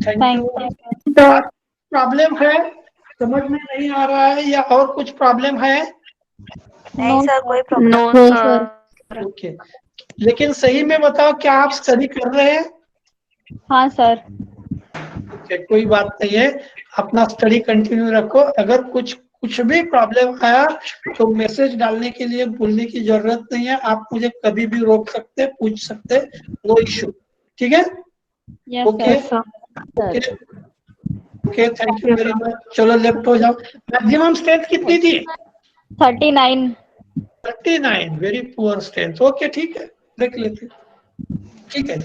Thank you. Problem है, समझ में नहीं आ रहा है या और कुछ प्रॉब्लम है? नहीं No, सर, sir. कोई प्रॉब्लम नो सर। ओके, लेकिन सही में बताओ, क्या आप स्टडी कर रहे हैं? हाँ सर। ओके, कोई बात नहीं है, अपना स्टडी कंटिन्यू रखो। अगर कुछ भी प्रॉब्लम आया तो मैसेज डालने के लिए भूलने की जरूरत नहीं है, आप मुझे कभी भी रोक सकते, पूछ सकते, नो इशू। ठीक है? Yes, okay sir. Okay okay, thank you very much. चलो लेफ्ट हो जाओ। मैक्सिमम स्ट्रेंथ कितनी थी? 39. 39, वेरी पुअर स्ट्रेंथ। ओके ठीक है, देख लेते, ठीक है।